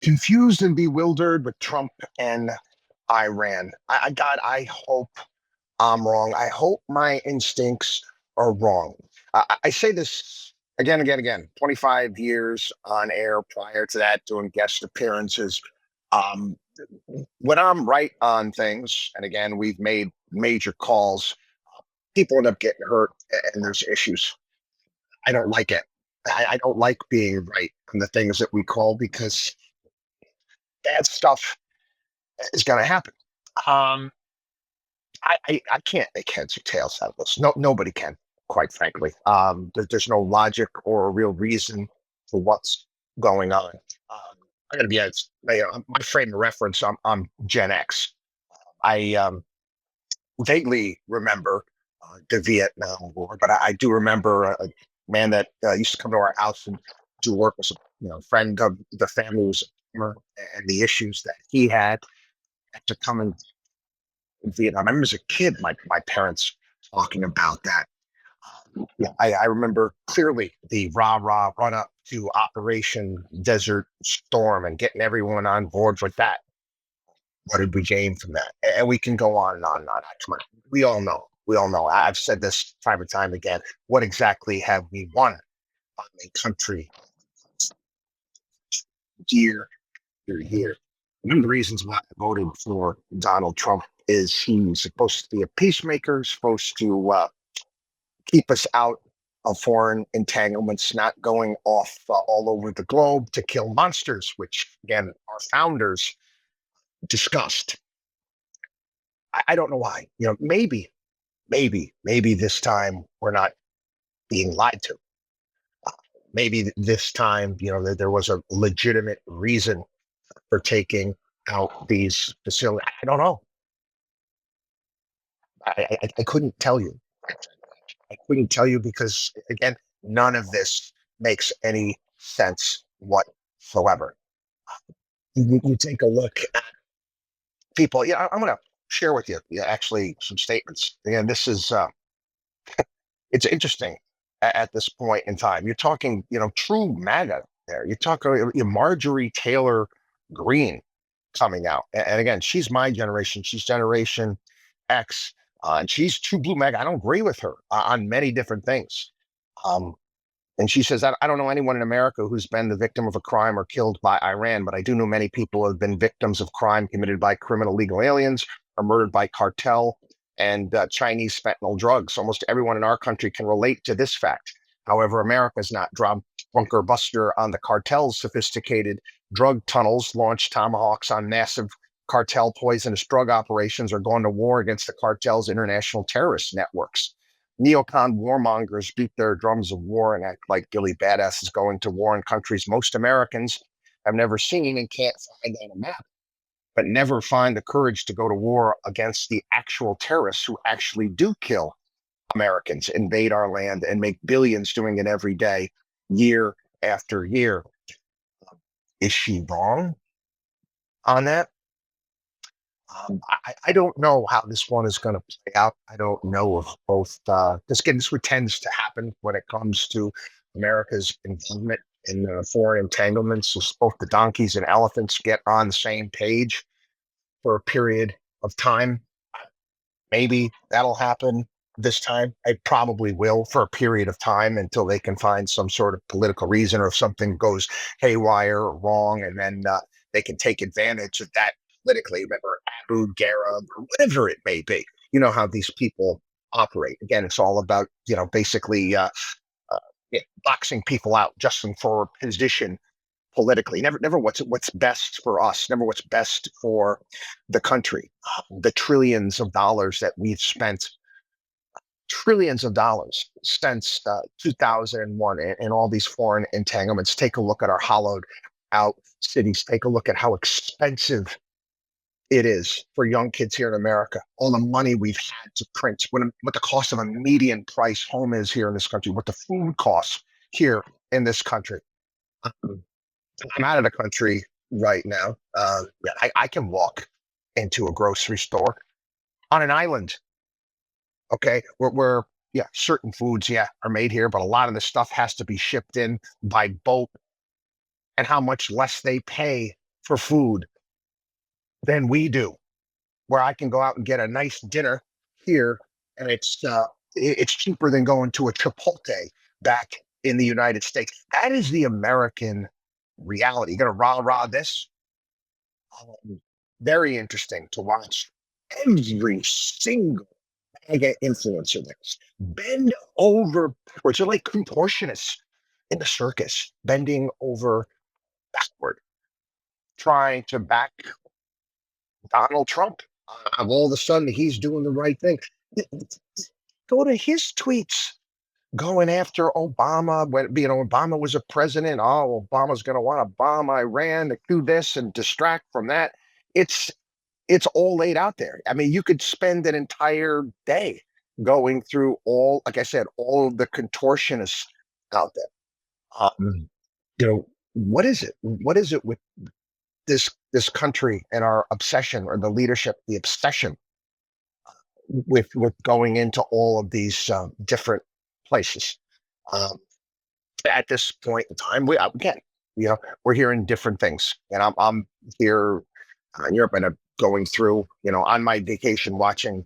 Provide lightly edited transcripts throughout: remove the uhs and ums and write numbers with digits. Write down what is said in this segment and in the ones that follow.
Confused and bewildered with Trump and Iran. God, I hope I'm wrong. I hope my instincts are wrong. I say this again, again, again. 25 years on air prior to that, doing guest appearances. Um, when I'm right on things, and again, we've made major calls, people end up getting hurt and there's issues. I don't like it. I don't like being right on the things that we call because bad stuff is going to happen. Um, I can't make heads or tails out of this. No, nobody can, quite frankly. There's no logic or a real reason for what's going on. I got to be honest. My frame of reference. I'm Gen X. I vaguely remember the Vietnam War, but I do remember a man that used to come to our house and do work with a friend of the family who was a farmer, and the issues that he had after coming in Vietnam. I remember as a kid, my parents talking about that. Yeah, I remember clearly the rah rah run up to Operation Desert Storm and getting everyone on board with that. What did we gain from that? And we can go on and on and on. Come on, we all know. We all know. I've said this time and time again. What exactly have we won on a country year after year? One of the reasons why I voted for Donald Trump is he's supposed to be a peacemaker, supposed to keep us out of foreign entanglements, not going off all over the globe to kill monsters, which again our founders discussed. I don't know why. Maybe this time we're not being lied to. Maybe this time, that there was a legitimate reason for taking out these facilities. I don't know. I couldn't tell you. I couldn't tell you because, again, none of this makes any sense whatsoever. You take a look at people. Yeah, I'm going to share with you, actually, some statements. And this is it's interesting at this point in time. You're talking, true MAGA there. You're talking Marjorie Taylor Greene coming out, and again, she's my generation. She's Generation X, and she's true blue MAGA. I don't agree with her on many different things. Um, And she says, I don't know anyone in America who's been the victim of a crime or killed by Iran, but I do know many people who have been victims of crime committed by criminal legal aliens or murdered by cartel and Chinese fentanyl drugs. Almost everyone in our country can relate to this fact. However, America's not dropped bunker buster on the cartel's sophisticated drug tunnels, launched tomahawks on massive cartel poisonous drug operations, or gone to war against the cartel's international terrorist networks. Neocon warmongers beat their drums of war and act like Billy Badasses going to war in countries most Americans have never seen and can't find on a map, but never find the courage to go to war against the actual terrorists who actually do kill Americans, invade our land, and make billions doing it every day, year after year. Is she wrong on that? I don't know how this one is going to play out. I don't know if both, this again, this what tends to happen when it comes to America's involvement in foreign entanglements. So both the donkeys and elephants get on the same page for a period of time. Maybe that'll happen this time. It probably will for a period of time until they can find some sort of political reason, or if something goes haywire or wrong, and then they can take advantage of that politically. Remember Abu Ghraib or whatever it may be. You know how these people operate. Again, it's all about basically uh, boxing people out just for position politically. Never what's best for us. Never what's best for the country. The trillions of dollars that we've spent, trillions of dollars since 2001, and all these foreign entanglements. Take a look at our hollowed out cities. Take a look at how expensive it is for young kids here in America. All the money we've had to print, what the cost of a median price home is here in this country, what the food costs here in this country. Um, I'm out of the country right now. Yeah, I can walk into a grocery store on an island. Okay, where yeah, certain foods yeah are made here, but a lot of the stuff has to be shipped in by boat, and how much less they pay for food than we do, where I can go out and get a nice dinner here, and it's cheaper than going to a Chipotle back in the United States. That is the American reality. You gonna rah rah this? Very interesting to watch every single mega influencer there. Bend over backwards. They're like contortionists in the circus, bending over backward, trying to back Donald Trump. All of a sudden, he's doing the right thing. Go to his tweets going after Obama when Obama was a president. Oh, Obama's going to want to bomb Iran to do this and distract from that. It's it's all laid out there. I mean, you could spend an entire day going through all, like I said, all of the contortionists out there. What is it? What is it with this country and our obsession, or the leadership, the obsession with going into all of these different places? Um, at this point in time, we again, we're hearing different things, and I'm here in Europe, and I'm going through, on my vacation, watching,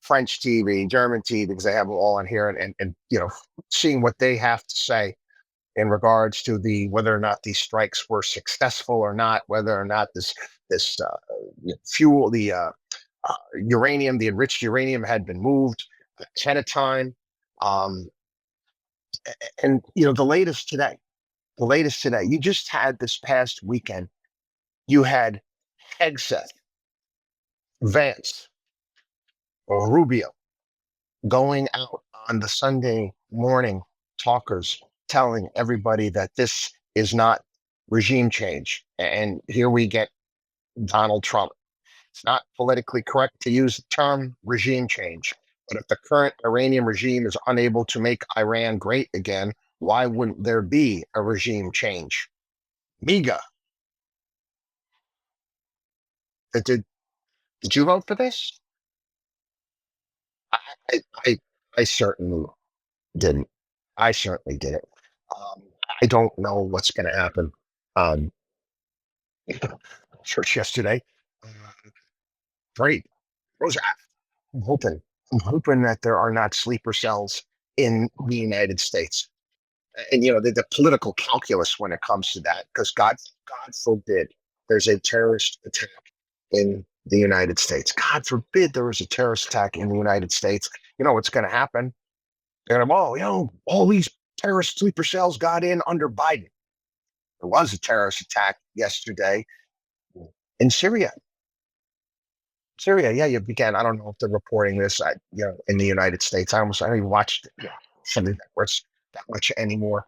French TV, German TV, because they have them all on here, and seeing what they have to say in regards to the whether or not these strikes were successful or not, whether or not this fuel, the uranium, the enriched uranium, had been moved ahead of time. Um, and the latest today, you just had this past weekend, you had Hegseth, Vance, or Rubio going out on the Sunday morning talkers, telling everybody that this is not regime change. And here we get Donald Trump. It's not politically correct to use the term regime change, but if the current Iranian regime is unable to make Iran great again, why wouldn't there be a regime change? Miga, did did you vote for this? I I, I, I certainly didn't. I certainly didn't. Um, I don't know what's going to happen. Um, Church yesterday. Uh, Great. Rose, I'm hoping. I'm hoping that there are not sleeper cells in the United States. And the political calculus when it comes to that, because God forbid there's a terrorist attack in the United States. God forbid there was a terrorist attack in the United States. You know what's going to happen? They're going to, all these terrorist sleeper cells got in under Biden. There was a terrorist attack yesterday in Syria. Syria, yeah, you began. I don't know if they're reporting this, in the United States. I don't even watch some of the networks that much anymore.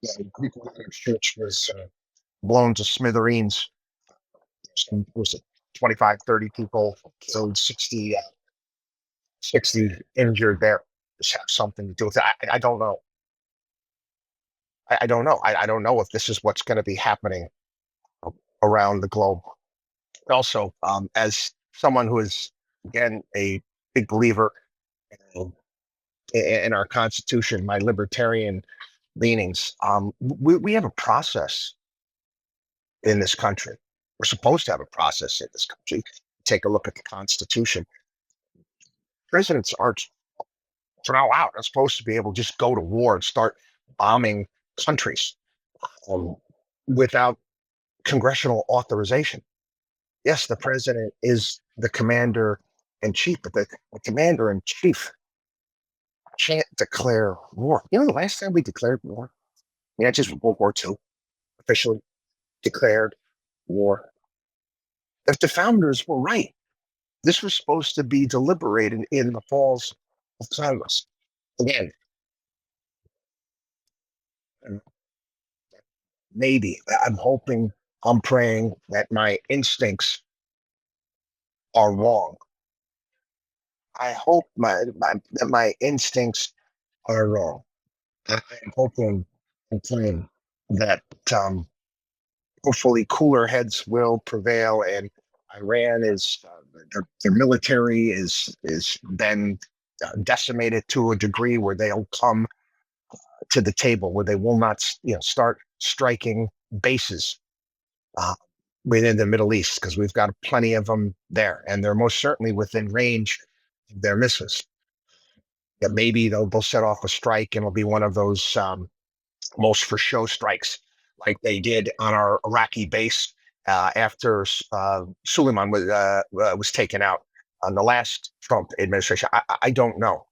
Yeah, the Greek Orthodox Church was blown to smithereens. Was it 25, 30 people killed, 60 injured there? This have something to do with it. I don't know. I don't know. I don't know if this is what's going to be happening around the globe. Also, as someone who is, again, a big believer in, in our Constitution, my libertarian leanings, we have a process in this country. We're supposed to have a process in this country. Take a look at the Constitution. Presidents aren't, for now out, are supposed to be able to just go to war and start bombing countries um, without congressional authorization. Yes, the president is the commander in chief, but the commander in chief can't declare war. The last time we declared war, yeah, just World War II officially declared war. If the founders were right, this was supposed to be deliberated in the halls of Congress. Again, maybe I'm hoping, I'm praying that my instincts are wrong. I hope that my instincts are wrong. I'm hoping and praying that hopefully cooler heads will prevail, and Iran is their military is then decimated to a degree where they'll come to the table, where they will not start striking bases. within the Middle East because we've got plenty of them there, and they're most certainly within range of their missiles. That maybe they'll set off a strike, and it'll be one of those most for show strikes, like they did on our Iraqi base after Suleiman was taken out on the last Trump administration. I don't know.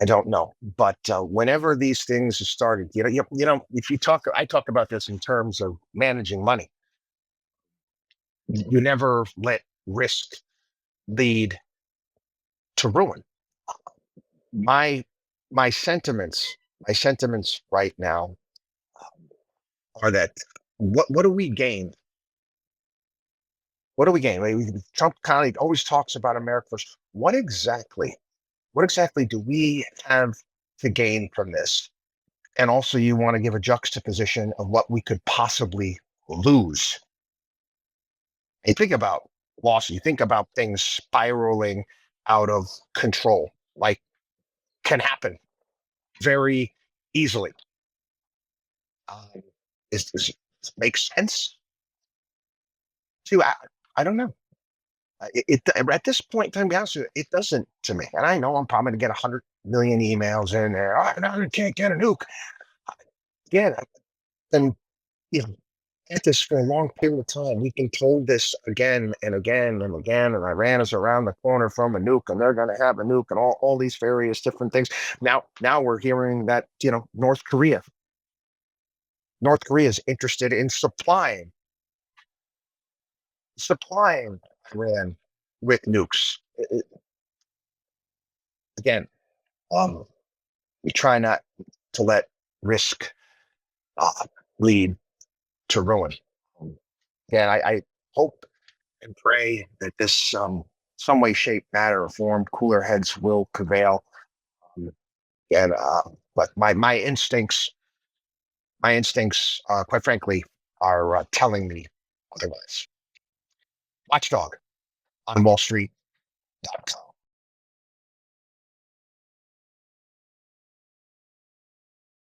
I don't know. But whenever these things are started, if you talk, I talk about this in terms of managing money. You never let risk lead to ruin. My my sentiments, my sentiments right now are that what do we gain? What do we gain? Like, Trump kind of always talks about America first. What exactly do we have to gain from this? And also, you want to give a juxtaposition of what we could possibly lose. You think about loss, you think about things spiraling out of control, like can happen very easily. Um, is makes sense to I don't know. At this point, to be honest with you, it doesn't to me. And I know I'm probably going to get 100 million emails in there. Oh, no, you can't get a nuke. Yeah, then you know, at this for a long period of time. We've been told this again and again and again, and Iran is around the corner from a nuke, and they're going to have a nuke, and all these various different things. Now we're hearing that North Korea is interested in supplying Iran with nukes. Again, um, we try not to let risk uh, lead to ruin. Again, I hope and pray that this some way, shape, matter, or form, cooler heads will prevail. Um, and but my instincts, quite frankly, are telling me otherwise. Watchdog on Wall Street.com.